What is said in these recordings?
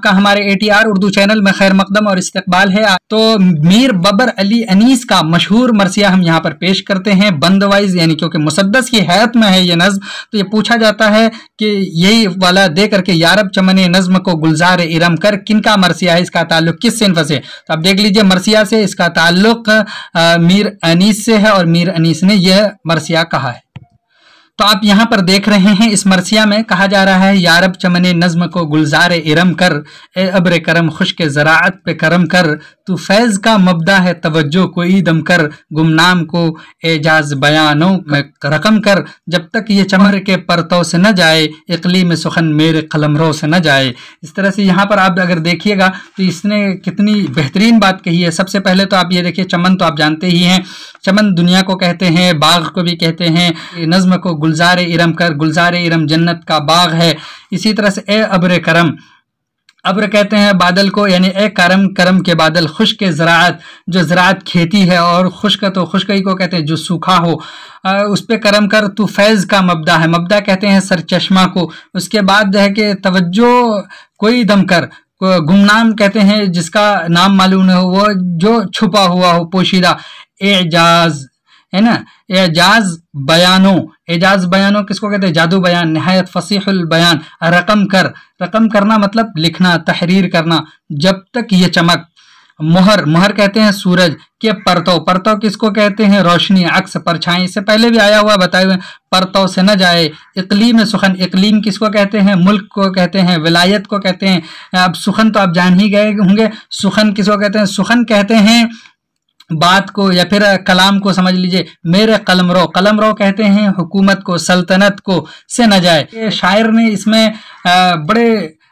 आपका हमारे ATR Urdu channel में खैर मकदम और इस्तकबाल है। तो मीर बबर अली अनीस का मशहूर मरसिया हम यहाँ पर पेश करते हैं बंदवाइज, यानी क्योंकि मुसद्दस की हैत में है ये नज्म, तो ये पूछा जाता है कि यही वाला दे करके यारब चमने नज्म को गुलजार इरम कर किनका मरसिया है, इसका ताल्लुक किस सिन्फ से। तो आप देख लीजिए मरसिया से इसका ताल्लुक मीर अनीस से है और मीर अनीस ने यह मरसिया कहा है। तो आप यहाँ पर देख रहे हैं इस मरसिया में कहा जा रहा है यारब चमने नज्म को गुलजार इरम कर, ए अब्र करम खुश्क ज़राअत पे करम कर, तू फैज़ का मबदा है तवज्जो को ईदम कर, गुमनाम को एजाज बयानों में रकम कर, जब तक ये चमर के परतों से न जाए, इक़लीम सुखन मेरे कलमरों से न जाए। इस तरह से यहाँ पर आप अगर देखिएगा तो इसने कितनी बेहतरीन बात कही है। सबसे पहले तो आप ये देखिए, चमन तो आप जानते ही हैं, चमन दुनिया को कहते हैं, बाग को भी कहते हैं। नज्म को गुलजार इरम कर, गुलजार इरम जन्नत का बाग है। इसी तरह से ए अब्र करम, अब्र कहते हैं बादल को, यानी ए करम, करम के बादल, खुश्क ज़राअत, जो ज़राअत खेती है, और खुश्क तो खुश्की को कहते हैं जो सूखा हो, उस पे करम कर, तू फैज़ का मबदा है, मबदा कहते हैं सरचश्मा को। उसके बाद है कि तवज्जो कोई दम कर, गुमनाम कहते हैं जिसका नाम मालूम न हो, वो जो छुपा हुआ हो, पोशीदा। एजाज है ना, एजाज बयानों, एजाज बयानों किसको कहते हैं, जादू बयान, निहायत फसीहुल बयान। रकम कर, रकम करना मतलब लिखना, तहरीर करना। जब तक ये चमक, मोहर, मोहर कहते हैं सूरज के परतों, परतों किसको कहते हैं, रोशनी, अक्स, परछाई, इससे पहले भी आया हुआ बताए हुए, परतों से न जाए। इक़लीम सुखन, इक़लीम किसको कहते हैं, मुल्क को कहते हैं, विलायत को कहते हैं। अब सुखन तो आप जान ही गए होंगे, सुखन किसको कहते हैं, सुखन कहते हैं बात को, या फिर कलाम को समझ लीजिए। मेरे कलमरो, कलमरो कहते हैं हुकूमत को, सल्तनत को, से न जाए। शायर ने इसमें बड़े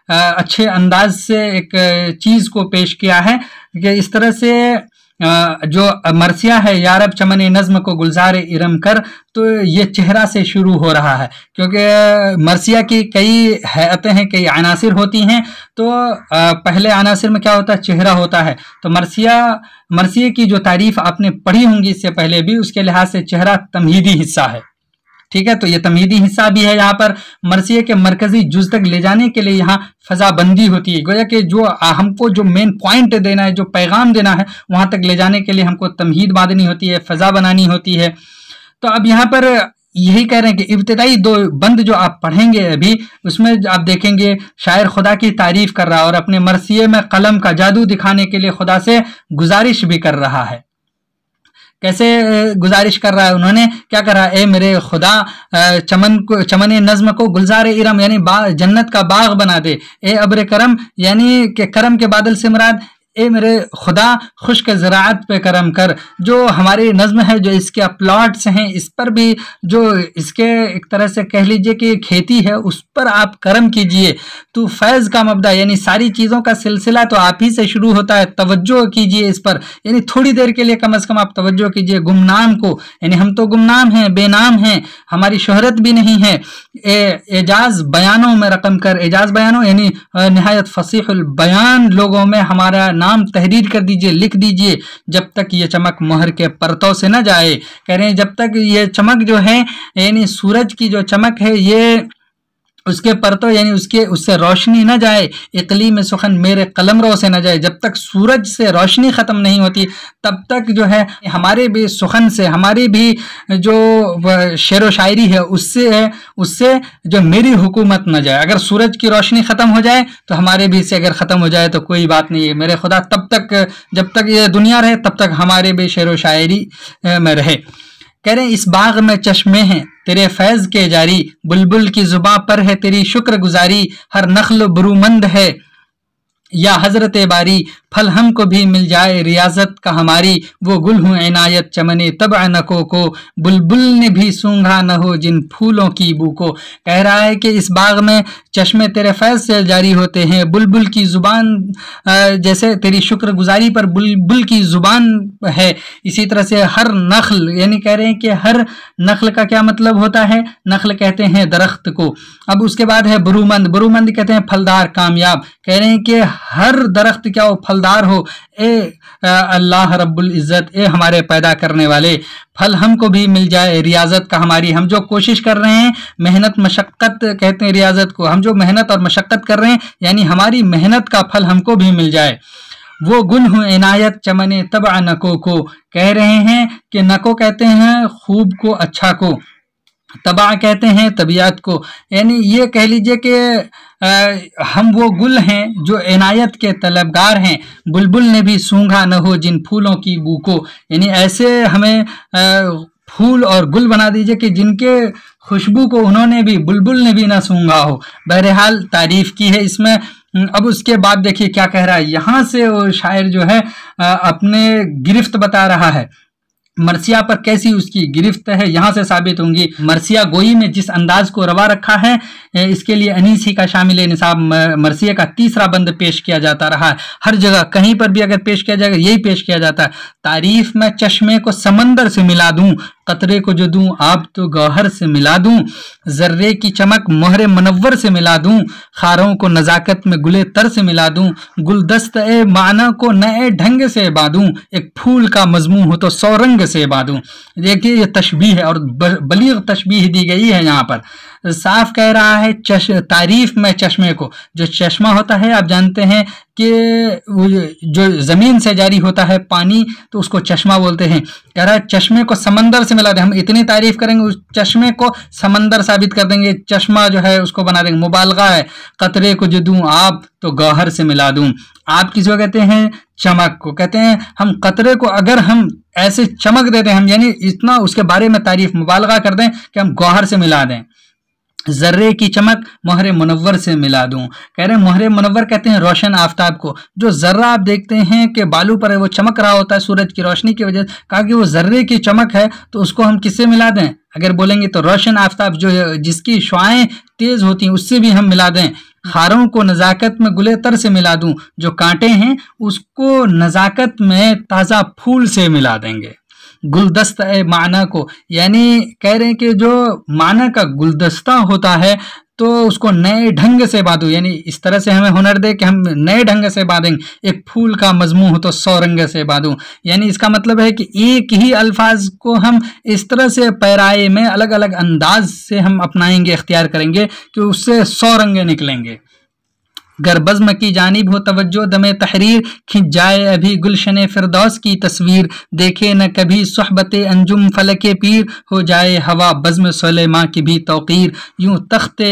अच्छे अंदाज से एक चीज को पेश किया है कि इस तरह से जो मरसिया है यारब चमने नज्म को गुलजार इरम कर, तो ये चेहरा से शुरू हो रहा है, क्योंकि मरसिया की कई हैतें हैं, कई अनासिर होती हैं। तो पहले अनासिर में क्या होता है, चेहरा होता है। तो मरसिया की जो तारीफ आपने पढ़ी होंगी इससे पहले भी, उसके लिहाज से चेहरा तमहीदी हिस्सा है, ठीक है। तो ये तमहीदी हिस्सा भी है। यहाँ पर मरसिए के मरकजी जुज तक ले जाने के लिए यहाँ फजाबंदी होती है, गोया कि जो हमको जो मेन पॉइंट देना है, जो पैगाम देना है, वहां तक ले जाने के लिए हमको तमहीद बांधनी होती है, फजा बनानी होती है। तो अब यहाँ पर यही कह रहे हैं कि इब्तिदाई दो बंद जो आप पढ़ेंगे अभी, उसमें आप देखेंगे शायर खुदा की तारीफ कर रहा है और अपने मरसिए में कलम का जादू दिखाने के लिए खुदा से गुजारिश भी कर रहा है। कैसे गुजारिश कर रहा है, उन्होंने क्या करा, ए मेरे खुदा चमन नज्म को गुलजार इरम यानी जन्नत का बाग बना दे। ए अब्र करम यानी कि करम के बादल से मुराद, ए मेरे खुदा खुश्क ज़राअत पे करम कर, जो हमारी नज़्म है, जो इसके प्लॉट्स हैं, इस पर भी जो इसके एक तरह से कह लीजिए कि खेती है, उस पर आप करम कीजिए। तो फैज़ का मबदा यानी सारी चीज़ों का सिलसिला तो आप ही से शुरू होता है, तवज्जो कीजिए इस पर, यानी थोड़ी देर के लिए कम से कम आप तवज्जो कीजिए। गुमनाम को, यानी हम तो गुमनाम हैं, बेनाम हैं, हमारी शोहरत भी नहीं है। एजाज बयानों में रकम कर, एजाज बयानों यानी निहायत फसीहुल बयान लोगों में हमारा नाम तहरीर कर दीजिए, लिख दीजिए, जब तक ये चमक मोहर के परतों से न जाए। कह रहे हैं जब तक ये चमक जो है, यानी सूरज की जो चमक है, ये उसके परतों यानी उससे रोशनी न जाए, इक़लीम सुखन मेरे कलमरों से न जाए। जब तक सूरज से रोशनी ख़त्म नहीं होती, तब तक जो है हमारे भी सुखन से, हमारी भी जो शेर व शायरी है, उससे जो मेरी हुकूमत न जाए। अगर सूरज की रोशनी ख़त्म हो जाए तो हमारे भी से अगर ख़त्म हो जाए तो कोई बात नहीं है, मेरे खुदा तब तक, जब तक ये दुनिया रहे तब तक हमारे भी शेर व शायरी में रहे। कह रहे हैं इस बाग में चश्मे हैं तेरे फैज़ के जारी, बुलबुल की जुबां पर है तेरी शुक्र गुजारी, हर नख्ल बरूमंद है या हजरत बारी, फल हमको भी मिल जाए रियाजत का हमारी, वो गुल हूँ इनायत चमने तब नको को, बुलबुल ने भी सूंघा न हो जिन फूलों की बू को। कह रहा है कि इस बाग में चश्मे तेरे फैज़ से जारी होते हैं, बुलबुल की ज़ुबान जैसे तेरी शुक्रगुजारी पर बुलबुल की ज़ुबान है, इसी तरह से हर नख्ल, यानी कह रहे हैं कि हर नख्ल का क्या मतलब होता है, नख्ल कहते हैं दरख्त को। अब उसके बाद है बरूमंद, बरूमंद कहते हैं फलदार, कामयाब। कह रहे हैं कि हर दरख्त क्या हो, फलदार फलदार हो ए अल्लाह रब्बुल इज़्ज़त, ए हमारे पैदा करने वाले, फल हमको भी मिल जाए रियाजत का हमारी, हम जो कोशिश कर रहे हैं, मेहनत मशक्क़त कहते हैं रियाजत को, हम जो मेहनत और मशक्क़त कर रहे हैं यानी हमारी मेहनत का फल हमको भी मिल जाए। वो गुल हूँ इनायत चमने तबा नको को, कह रहे हैं कि नको कहते हैं खूब को, अच्छा को, तबा कहते हैं तबीयत को, यानी ये कह लीजिए कि हम वो गुल हैं जो इनायत के तलबगार हैं, बुलबुल ने भी सूंघा न हो जिन फूलों की बू को, यानी ऐसे हमें फूल और गुल बना दीजिए कि जिनके खुशबू को उन्होंने भी, बुलबुल ने भी ना सूंघा हो। बहरहाल तारीफ की है इसमें। अब उसके बाद देखिए क्या कह रहा है, यहाँ से वो शायर जो है अपने गिरफ्त बता रहा है, मरसिया पर कैसी उसकी गिरफ्त है यहाँ से साबित होंगी। मरसिया गोई में जिस अंदाज को रवा रखा है इसके लिए अनीस ही का शामिल निसाब मरसिया का तीसरा बंद पेश किया जाता रहा है। हर जगह कहीं पर भी अगर पेश किया जाएगा यही पेश किया जाता है। तारीफ में चश्मे को समंदर से मिला दूं, कतरे को जो दूं आप तो गौहर से मिला दूं, जर्रे की चमक मोहरे मनव्वर से मिला दूं, खारों को नजाकत में गुले तर से मिला दूं, गुलदस्त ए माना को नए ढंग से बादूं, एक फूल का मजमू हो तो सौ रंग से बादूं। देखिए ये तशबीह है और बलीग तशबीह दी गई है यहाँ पर। साफ कह रहा है तारीफ में चश्मे को, जो चश्मा होता है आप जानते हैं कि जो जमीन से जारी होता है पानी तो उसको चश्मा बोलते हैं। कह रहा है चश्मे को समंदर से मिला दें, हम इतनी तारीफ करेंगे उस चश्मे को समंदर साबित कर देंगे, चश्मा जो है उसको बना देंगे, मुबालगा है। कतरे को जो दूं आप तो गौहर से मिला दूं, आप किसी कहते हैं चमक को, कहते हैं हम कतरे को अगर हम ऐसे चमक देते हैं, हम यानी इतना उसके बारे में तारीफ मुबालगा कर दें कि हम गौहर से मिला दें। जर्रे की चमक मोहरे मुनव्वर से मिला दूं, कह रहे हैं मोहरे मुनव्वर कहते हैं रोशन आफताब को, जो जर्रा आप देखते हैं कि बालू पर है वो चमक रहा होता है सूरज की रोशनी की वजह से, कहा कि वो जर्रे की चमक है तो उसको हम किससे मिला दें, अगर बोलेंगे तो रोशन आफताब जो जिसकी शुआएं तेज होती हैं उससे भी हम मिला दें। खारों को नजाकत में गुले तर से मिला दूं, जो कांटे हैं उसको नजाकत में ताज़ा फूल से मिला देंगे। गुलदस्त ए माना को, यानी कह रहे हैं कि जो माना का गुलदस्ता होता है तो उसको नए ढंग से बांधो, यानी इस तरह से हमें हुनर दे कि हम नए ढंग से बांधेंगे। एक फूल का मजमू हो तो 100 रंग से बांधो, यानी इसका मतलब है कि एक ही अल्फाज को हम इस तरह से पैराए में अलग अलग अंदाज से हम अपनाएंगे, इख्तियार करेंगे कि उससे 100 रंग निकलेंगे। गर बज़्म की जानिब हो तवज्जो दमे तहरीर, खिंच जाए अभी गुलशन फिरदौस की तस्वीर, देखे न कभी सोहबते अंजुम फलके पीर, हो जाए हवा बज़्म सुलेमा की भी तौकीर, यूं तख्ते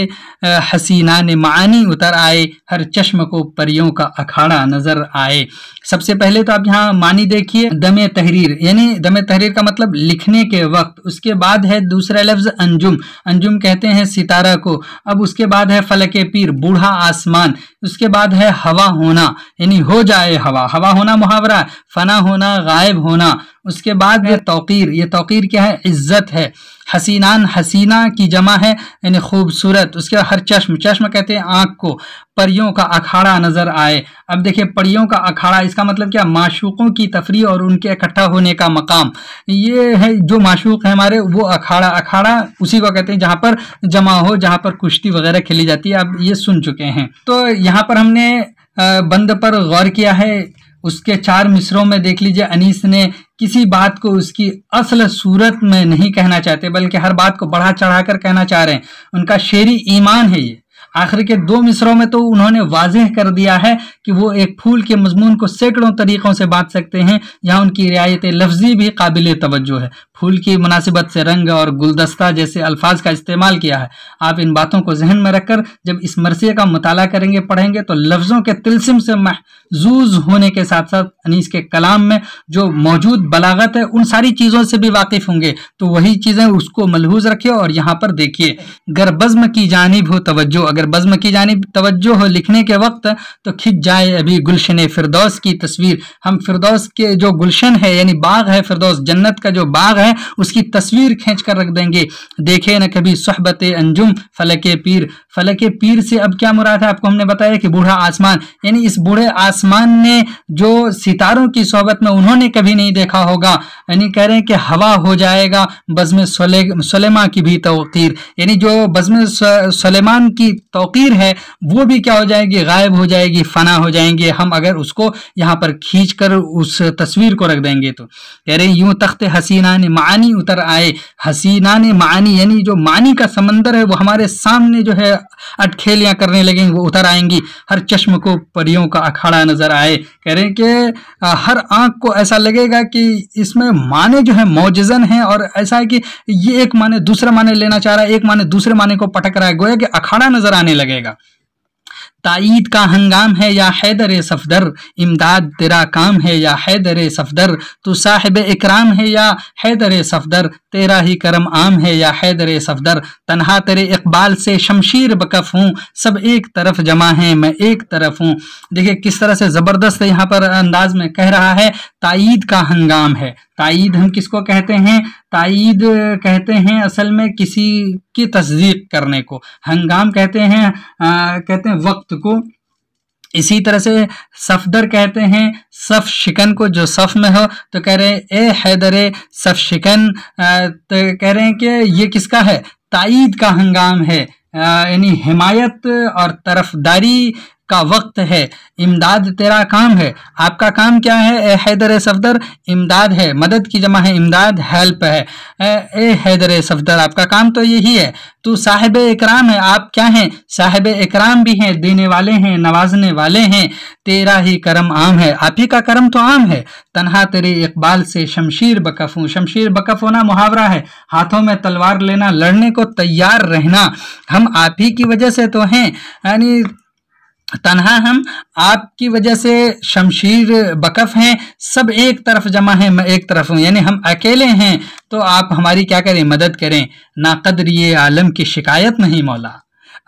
हसीना ने मानी उतर आए, हर चश्म को परियों का अखाड़ा नजर आए। सबसे पहले तो आप यहाँ मानी देखिए, दमे तहरीर, यानी दमे तहरीर का मतलब लिखने के वक्त। उसके बाद है दूसरा लफ्ज अंजुम, अंजुम कहते हैं सितारा को। अब उसके बाद है फलके पीर, बूढ़ा आसमान। उसके बाद है हवा होना, यानी हो जाए हवा, हवा होना मुहावरा, फना होना, गायब होना। उसके बाद है तौकीर, ये तौकीर क्या है, इज्जत है। हसीनान, हसीना की जमा है यानी खूबसूरत। उसके बाद हर चश्म, चश्म कहते हैं आंख को। परियों का अखाड़ा नजर आए। अब देखिए परियों का अखाड़ा, इसका मतलब क्या, माशूकों की तफरीह और उनके इकट्ठा होने का मकाम। ये है जो माशूक है हमारे, वो अखाड़ा, अखाड़ा उसी को कहते हैं जहाँ पर जमा हो, जहाँ पर कुश्ती वगैरह खेली जाती है। आप ये सुन चुके हैं। तो यहाँ पर हमने बंद पर गौर किया है। उसके 4 मिसरों में देख लीजिए अनीस ने किसी बात को उसकी असल सूरत में नहीं कहना चाहते, बल्कि हर बात को बढ़ा चढ़ाकर कहना चाह रहे हैं। उनका शेरी ईमान है ये। आखिर के 2 मिसरों में तो उन्होंने वाज़ेह कर दिया है कि वो एक फूल के मजमून को सैकड़ों तरीक़ों से बांट सकते हैं। यहाँ उनकी रियायत लफ्जी भी काबिल तवज्जो है। फूल की मुनासिबत से रंग और गुलदस्ता जैसे अल्फाज का इस्तेमाल किया है। आप इन बातों को जहन में रखकर जब इस मरसिया का मुताला करेंगे, पढ़ेंगे, तो लफ्ज़ों के तिलसिम से महजूज होने के साथ साथ अनीस के कलाम में जो मौजूद बलागत है उन सारी चीज़ों से भी वाकिफ होंगे। तो वही चीज़ें उसको मलहूज रखिए और यहाँ पर देखिए, गर बज़्म की जानिब हो तवज्जो, अगर बज़्म की जानिब तवज्जो हो लिखने के वक्त, तो खिंच जाए अभी गुलशन फिरदौस की तस्वीर। हम फिरदौस के जो गुलशन है यानी बाग है, फिरदौस जन्नत का जो बाग है उसकी तस्वीर खींच कर रख देंगे। देखे न कभी सोहबत अंजुम फलके पीर, फलके पीर से अब क्या मुराद है आपको हमने बताया कि बूढ़ा आसमान, यानी इस बूढ़े आसमान ने जो सितारों की सोहबत में उन्होंने कभी नहीं देखा होगा, यानी कह रहे हैं कि हवा हो जाएगा बज़्म सुलेमान की भी तौकीर, यानी जो बज़्म सुलेमान की तौकीर है वो भी क्या हो जाएगी, गायब हो जाएगी, फना हो जाएंगे हम अगर उसको यहाँ पर खींच कर उस तस्वीर को रख देंगे। तो कह रहे हैं यूं तख्ते हसीना ने मानी उतर आए, हसीना ने मानी यानी जो मानी का समंदर है वो हमारे सामने जो है अटखेलियां करने लगेंगे, वो उतर आएंगी। हर चश्म को परियों का अखाड़ा नजर आए, कह रहे हैं कि हर आंख को ऐसा लगेगा कि इसमें माने जो है मौजज़न है और ऐसा है कि ये एक माने दूसरा माने लेना चाह रहा है, एक माने दूसरे माने को पटक रहा है, गोया कि अखाड़ा नजर आने लगेगा। ताईद का हंगाम है या हैदर सफदर, इमदाद तेरा काम है या हैदर सफदर, तू साहिब इकराम है या हैदर सफदर, तेरा ही करम आम है या हैदर सफदर, तन्हा तेरे इकबाल से शमशीर बकफ हूँ, सब एक तरफ जमा है मैं एक तरफ हूँ। देखिए किस तरह से ज़बरदस्त यहाँ पर अंदाज में कह रहा है, ताईद का हंगाम है। ताईद हम किसको कहते हैं, ताईद कहते हैं असल में किसी की तस्दीक करने को, हंगाम कहते हैं वक्त को। इसी तरह से सफदर कहते हैं सफ शिकन को, जो सफ में हो। तो कह रहे हैं ए हैदरे सफ शिकन, तो कह रहे हैं कि ये किसका है, ताईद का हंगाम है, यानी हिमायत और तरफदारी का वक्त है। इमदाद तेरा काम है, आपका काम क्या है ए हैदर सफदर, इमदाद है, मदद की जमा है इमदाद, हेल्प है। ए हैदर सफदर आपका काम तो यही है। तू साहिब इकराम है, आप क्या हैं, साहिब इकराम भी हैं, देने वाले हैं, नवाजने वाले हैं। तेरा ही करम आम है, आप ही का करम तो आम है। तन्हा तेरे इकबाल से शमशीर बकफ हूँ, शमशीर बकफ होना मुहावरा है, हाथों में तलवार लेना, लड़ने को तैयार रहना। हम आप ही की वजह से तो हैं, यानी तन्हा हम आपकी वजह से शमशीर बकफ हैं, सब एक तरफ जमा है मैं एक तरफ हूँ, यानी हम अकेले हैं तो आप हमारी क्या करें, मदद करें। नाकदर ये आलम की शिकायत नहीं मौला।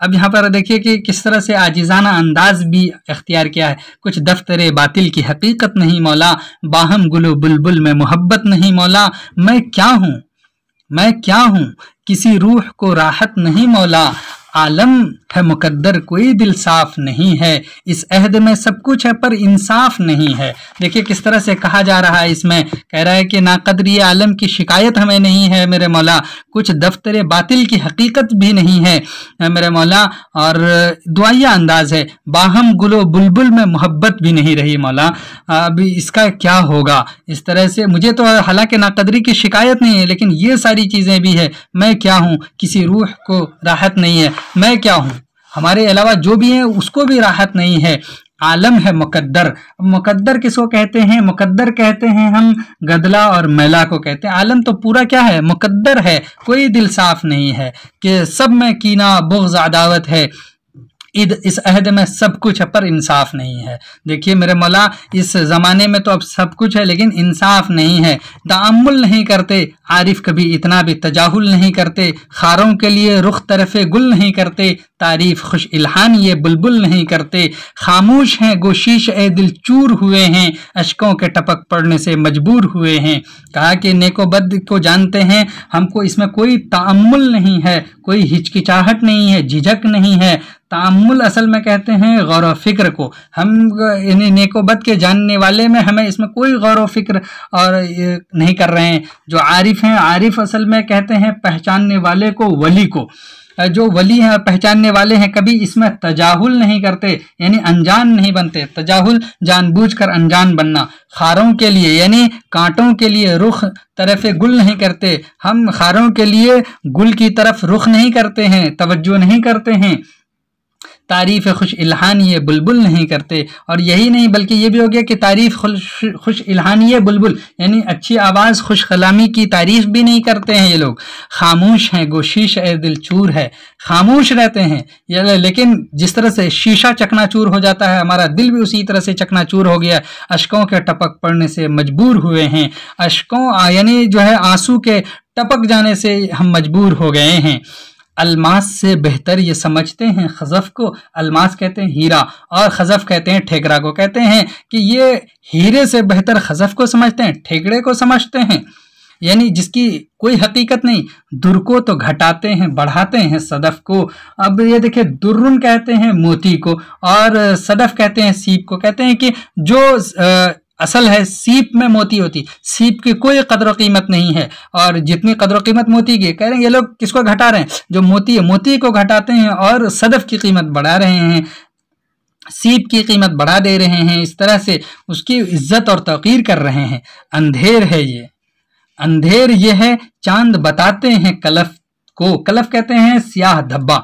अब यहाँ पर देखिए कि किस तरह से आजिज़ाना अंदाज भी इख्तियार किया है। कुछ दफ्तरे बातिल की हकीकत नहीं मौला, बाहम गुलो बुलबुल में मोहब्बत नहीं मौला। मैं क्या हूँ, मैं क्या हूँ, किसी रूह को राहत नहीं मौला। आलम है मुकद्दर कोई दिल साफ नहीं है, इस अहद में सब कुछ है पर इंसाफ नहीं है। देखिए किस तरह से कहा जा रहा है, इसमें कह रहा है कि नाकदरी आलम की शिकायत हमें नहीं है मेरे मौला, कुछ दफ्तर बातिल की हकीकत भी नहीं है मेरे मौला, और दुआया अंदाज है, बाहम गुलो बुलबुल में मोहब्बत भी नहीं रही मौला। अभी इसका क्या होगा, इस तरह से मुझे तो हालांकि नाकदरी की शिकायत नहीं है लेकिन ये सारी चीज़ें भी है। मैं क्या हूँ, किसी रूह को राहत नहीं है, मैं क्या हूँ, हमारे अलावा जो भी है उसको भी राहत नहीं है। आलम है मुकद्दर, मुकद्दर किसको कहते हैं, मुकद्दर कहते हैं हम गदला और मैला को कहते हैं। आलम तो पूरा क्या है, मुकद्दर है, कोई दिल साफ नहीं है, कि सब में कीना बुग़्ज़ अदावत है, इस अहद में सब कुछ है पर इंसाफ नहीं है। देखिए मेरे मौला, इस ज़माने में तो अब सब कुछ है लेकिन इंसाफ नहीं है। ताअम्मुल नहीं करते आरिफ, कभी इतना भी तजाहुल नहीं करते, खारों के लिए रुख तरफ़े गुल नहीं करते, तारीफ खुश इल्हान ये बुलबुल नहीं करते। खामोश हैं गोशीश ए दिल चूर हुए हैं, अशकों के टपक पड़ने से मजबूर हुए हैं। कहा कि नेको बद को जानते हैं, हमको इसमें कोई ताअम्मुल नहीं है, कोई हिचकिचाहट नहीं है, झिझक नहीं है। ताअम्मुल असल में कहते हैं गौर व फिक्र को, हम यानी नेको बद के जानने वाले में हमें इसमें कोई गौर व फिक्र और नहीं कर रहे हैं। जो आरिफ हैं, आरिफ असल में कहते हैं पहचानने वाले को, वली को, जो वली हैं पहचानने वाले हैं, कभी इसमें तजाहुल नहीं करते, यानी अनजान नहीं बनते। तजाहुल जानबूझकर अनजान बनना। खारों के लिए यानी कांटों के लिए रुख तरफ गुल नहीं करते, हम खारों के लिए गुल की तरफ रुख नहीं करते हैं, तवज्जो नहीं करते हैं। तारीफ़ खुश इल्हानिये बुलबुल नहीं करते, और यही नहीं बल्कि ये भी हो गया कि तारीफ़ खुश इल्हानिये बुलबुल यानी अच्छी आवाज़, खुश कलामी की तारीफ़ भी नहीं करते हैं ये लोग। खामोश हैं गोशीश ए दिल चूर है, खामोश रहते हैं ये, लेकिन जिस तरह से शीशा चकनाचूर हो जाता है, हमारा दिल भी उसी तरह से चकनाचूर हो गया। अशकों के टपक पड़ने से मजबूर हुए हैं, अशकों यानी जो है आंसू के टपक जाने से हम मजबूर हो गए हैं। अलमास से बेहतर ये समझते हैं खज़फ को, अलमास कहते हैं हीरा और खज़फ कहते हैं ठेकरा को, कहते हैं कि ये हीरे से बेहतर खज़फ को समझते हैं, ठेकड़े को समझते हैं। यानी जिसकी कोई हकीकत नहीं। दुर को तो घटाते हैं, बढ़ाते हैं सदफ को। अब ये देखिए, दुर्रुन कहते हैं मोती को, और सदफ कहते हैं सीप को। कहते हैं कि जो असल है सीप में मोती होती, सीप की कोई कदर कीमत नहीं है, और जितनी कदर कीमत मोती की। कह रहे हैं ये लोग किसको घटा रहे हैं? जो मोती है, मोती को घटाते हैं और सदफ की कीमत बढ़ा रहे हैं, सीप की कीमत बढ़ा दे रहे हैं। इस तरह से उसकी इज्जत और तौकीर कर रहे हैं। अंधेर है ये, अंधेर ये है, चांद बताते हैं कलफ को। कलफ कहते हैं स्याह धब्बा,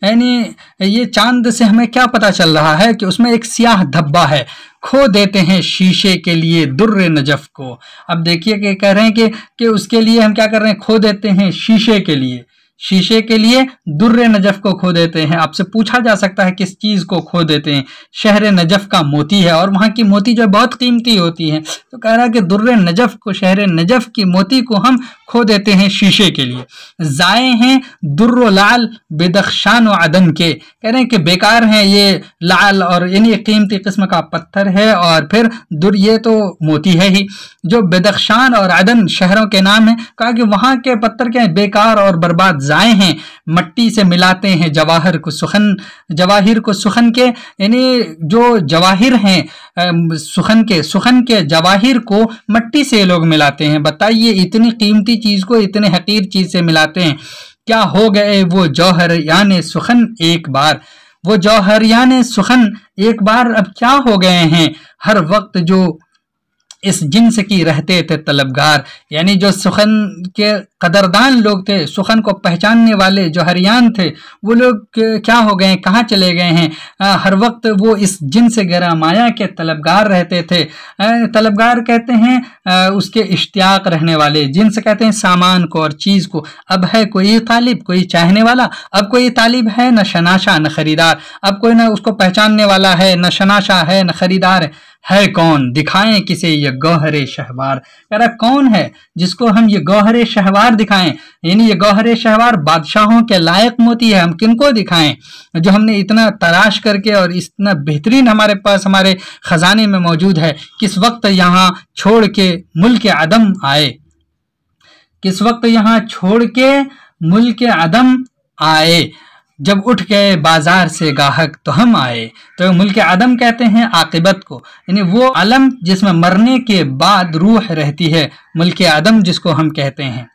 यानी ये चांद से हमें क्या पता चल रहा है कि उसमें एक स्याह धब्बा है। खो देते हैं शीशे के लिए दुर्रे नजफ को। अब देखिए कि कह रहे हैं कि उसके लिए हम क्या कर रहे हैं? खो देते हैं शीशे के लिए, शीशे के लिए दुर्रे नजफ को खो देते हैं। आपसे पूछा जा सकता है किस चीज को खो देते हैं? शहर नजफ का मोती है, और वहां की मोती जो बहुत कीमती होती है। तो कह रहा है कि दुर्रे नजफ को, शहर नजफ की मोती को हम खो देते हैं शीशे के लिए। जाए हैं दुर्रो लाल बेदख्शान व अदन के। कह रहे हैं कि बेकार हैं ये लाल, और यानी कीमती किस्म का पत्थर है, और फिर दुर ये तो मोती है ही, जो बेदख्शान और अदन शहरों के नाम है। कहा कि वहां के पत्थर क्या है? बेकार और बर्बाद, जाए हैं। मट्टी से मिलाते हैं जवाहिर को सुखन, जवाहिर को सुखन के, यानी जो जवाहिर हैं सुखन के जवाहिर को मट्टी से लोग मिलाते हैं। बताइए, इतनी कीमती चीज को इतने हकीर चीज से मिलाते हैं। क्या हो गए वो जौहर यानी सुखन एक बार, वो जौहर यानी सुखन एक बार अब क्या हो गए हैं? हर वक्त जो इस जिन्स की रहते थे तलबगार, यानी जो सुखन के कदरदान लोग थे, सुखन को पहचानने वाले जो हरियान थे, वो लोग क्या हो गए, कहाँ चले गए हैं? हर वक्त वो इस जिन्स गरा माया के तलबगार रहते थे। तलबगार कहते हैं उसके इश्तियाक रहने वाले, जिन्स कहते हैं सामान को और चीज को। अब है कोई तालिब, कोई चाहने वाला, अब कोई तालिब है न शनाशा न खरीदार, अब कोई ना उसको पहचानने वाला है, न शनाशा है न खरीदार है कौन? दिखाएं किसे ये गौहरे शहवार। कह रहा कौन है जिसको हम ये गौहरे शहवार दिखाएं? यानी ये गौहरे शहवार बादशाहों के लायक मोती है, हम किनको दिखाएं? जो हमने इतना तलाश करके और इतना बेहतरीन हमारे पास हमारे खजाने में मौजूद है। किस वक्त यहाँ छोड़ के मुल्क अदम आए, किस वक्त यहाँ छोड़ के मुल्क अदम आए, जब उठ गए बाजार से गाहक तो हम आए। तो मुल्क आदम कहते हैं आकिबत को, यानी वो आलम जिसमें मरने के बाद रूह रहती है, मुल्क आदम जिसको हम कहते हैं।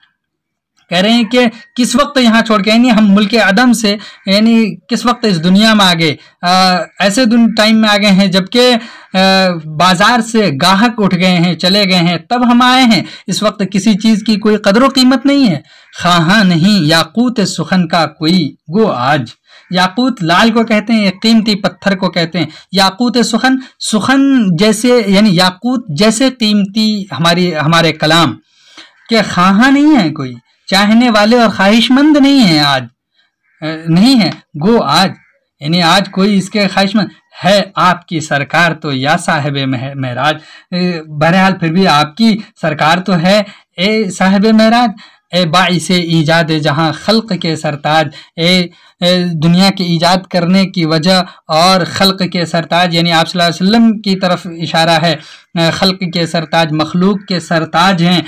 कह रहे हैं कि किस वक्त यहाँ छोड़ के, यानी हम मुल्क आदम से, यानी किस वक्त इस दुनिया में आ गए, ऐसे टाइम में आ गए हैं जबकि बाजार से गाहक उठ गए हैं, चले गए हैं, तब हम आए हैं। इस वक्त किसी चीज की कोई कदर कीमत नहीं है। खाहा नहीं याकूत सुखन का कोई गो आज, याकूत लाल को कहते हैं, कीमती पत्थर को कहते हैं। याकूत सुखन, सुखन जैसे यानी याकूत जैसे कीमती हमारे कलाम के खाहा नहीं है, कोई चाहने वाले और ख्वाहिशमंद नहीं है, आज नहीं है। गो आज, यानी आज कोई इसके ख्वाहिशमंद है। आपकी सरकार तो या साहिब महराज, बहरहाल फिर भी आपकी सरकार तो है ए साहिब महराज। ए बाइसे ईजाद जहां खल्क के सरताज, ए दुनिया की ईजाद करने की वजह और खल्क के सरताज, यानी आप सल्लल्लाहु अलैहि वसल्लम की तरफ इशारा है। खल्क के सरताज, मखलूक के सरताज हैं।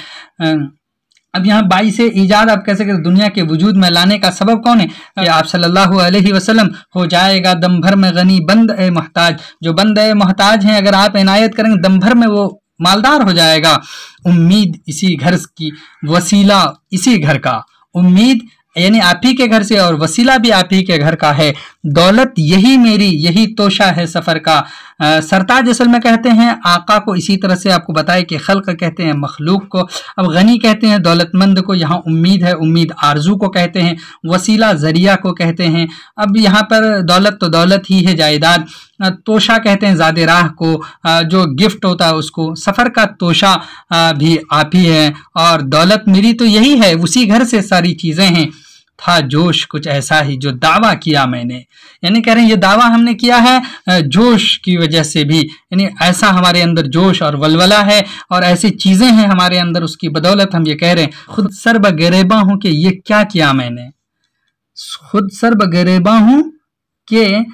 अब यहाँ बाइसे ईजाद आप कैसे दुनिया के वजूद में लाने का सबब कौन है? कि आप सल्लल्लाहु अलैहि वसल्लम हो जाएगा दम भर में गनी बंद ए मोहताज, जो बंद ए मोहताज हैं अगर आप इनायत करेंगे दम भर में वो मालदार हो जाएगा। उम्मीद इसी घर की, वसीला इसी घर का, उम्मीद यानी आप ही के घर से और वसीला भी आप ही के घर का है। दौलत यही मेरी, यही तोशा है सफर का। सरताज असल में कहते हैं आका को, इसी तरह से आपको बताए कि खल्क कहते हैं मखलूक को। अब गनी कहते हैं दौलतमंद को, यहाँ उम्मीद है, उम्मीद आरजू को कहते हैं, वसीला जरिया को कहते हैं। अब यहाँ पर दौलत तो दौलत ही है, जायदाद। तोशा कहते हैं ज़ादे राह को, जो गिफ्ट होता है उसको। सफ़र का तोशा भी आप ही है, और दौलत मेरी तो यही है, उसी घर से सारी चीज़ें हैं। था जोश कुछ ऐसा ही जो दावा किया मैंने, यानी कह रहे हैं ये दावा हमने किया है जोश की वजह से भी, यानी ऐसा हमारे अंदर जोश और वलवला है और ऐसी चीज़ें हैं हमारे अंदर, उसकी बदौलत हम ये कह रहे हैं। खुद सर्ब गरेबा हूँ कि ये क्या किया मैंने, खुद सर्ब गरेबा हूँ कि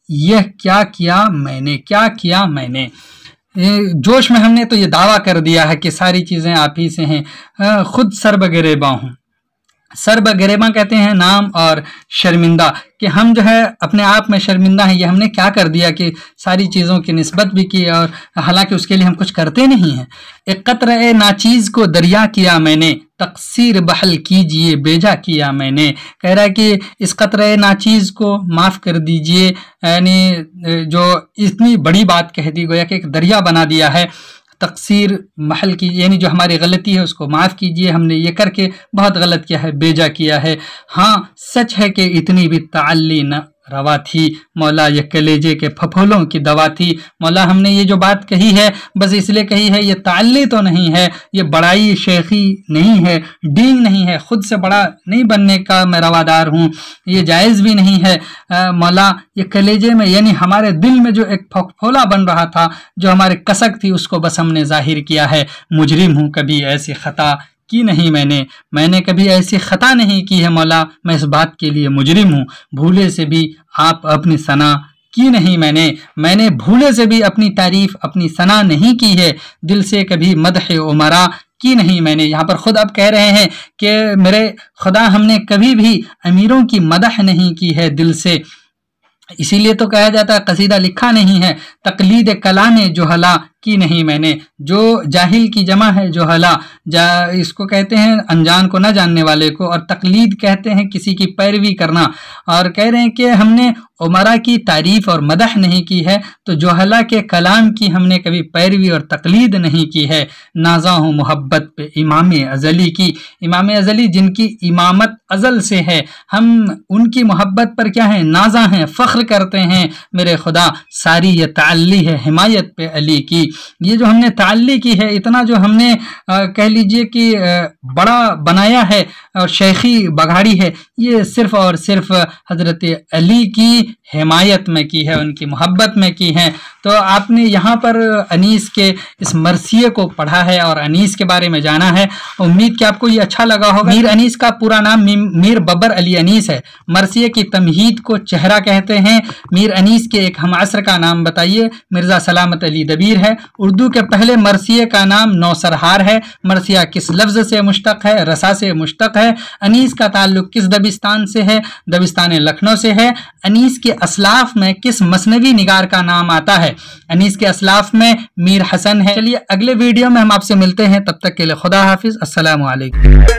यह क्या किया मैंने, क्या किया मैंने। जोश में हमने तो ये दावा कर दिया है कि सारी चीज़ें आप ही से हैं, खुद सर्बगिरेबा हूँ। सर्बगिरेबा कहते हैं नाम और शर्मिंदा, कि हम जो है अपने आप में शर्मिंदा हैं। ये हमने क्या कर दिया कि सारी चीज़ों की निस्बत भी की, और हालांकि उसके लिए हम कुछ करते नहीं हैं। एक कतरे नाचीज़ को दरिया किया मैंने, तकसीर बहल कीजिए बेजा किया मैंने। कह रहा है कि इस कतरे नाचीज़ को माफ़ कर दीजिए, यानी जो इतनी बड़ी बात कह दी, गोया कि एक दरिया बना दिया है। तकसीर महल की, यानी जो हमारी गलती है उसको माफ़ कीजिए, हमने ये करके बहुत गलत किया है, बेजा किया है। हाँ सच है कि इतनी भी ताल्ली न रवा थी मौला, ये कलेजे के फफोलों की दवा थी। मौला हमने ये जो बात कही है बस इसलिए कही है, ये ताल्ली तो नहीं है, ये बड़ाई शेखी नहीं है, डींग नहीं है, खुद से बड़ा नहीं बनने का मैं रवादार हूँ, ये जायज़ भी नहीं है। मौला ये कलेजे में, यानी हमारे दिल में जो एक फफोला बन रहा था, जो हमारे कसक थी, उसको बस हमने जाहिर किया है। मुजरिम हूँ, कभी ऐसी खता की नहीं मैंने कभी ऐसी खता नहीं की है मौला, मैं इस बात के लिए मुजरिम हूँ। भूले से भी आप अपनी सना की नहीं मैंने भूले से भी अपनी तारीफ अपनी सना नहीं की है, दिल से कभी मदह उमरा की नहीं मैंने। यहाँ पर खुद अब कह रहे हैं कि मेरे खुदा हमने कभी भी अमीरों की मदह नहीं की है दिल से, इसीलिए तो कहा जाता है कसीदा लिखा नहीं है। तकलीद कलामे जोहला की नहीं मैंने, जो जाहिल की जमा है जोहला, इसको कहते हैं अनजान को न जानने वाले को, और तकलीद कहते हैं किसी की पैरवी करना। और कह रहे हैं कि हमने उमरा की तारीफ और मदह नहीं की है, तो जोहला के कलाम की हमने कभी पैरवी और तकलीद नहीं की है। नाजा हूँ मोहब्बत पे इमाम अजली की, इमाम अजली जिनकी इमामत अजल से है, हम उनकी मोहब्बत पर क्या है, नाजा हैं, फ़ख्र करते हैं मेरे खुदा। सारी ये ताल्ली है हिमायत पे अली की, ये जो हमने ताल्ली की है, इतना जो हमने कह लीजिए कि बड़ा बनाया है और शेखी बघाड़ी है, ये सिर्फ और सिर्फ हजरत अली की हिमायत में की है, उनकी मोहब्बत में की है। तो आपने यहाँ पर अनीस के इस मरसिए को पढ़ा है और अनीस के बारे में जाना है। उम्मीद कि आपको ये अच्छा लगा होगा। मीर अनीस का पूरा नाम मीर बबर अली अनीस है। मरसिए की तमहीद को चेहरा कहते हैं। मीर अनीस के एक हमअसर का नाम बताइए। मिर्ज़ा सलामत अली दबीर है। उर्दू के पहले मरसिए का नाम नौसरहार है। मरसिया किस लफ्ज़ से मुश्तक है? रसा से मुश्तक है। अनीस का ताल्लुक किस दबिस्तान से है? दबिस्तान लखनऊ से है। अनीस के असलाफ में किस मसनवी निगार का नाम आता है? अनीस के असलाफ में मीर हसन है। चलिए अगले वीडियो में हम आपसे मिलते हैं, तब तक के लिए खुदा हाफिज, अस्सलामु अलैकुम।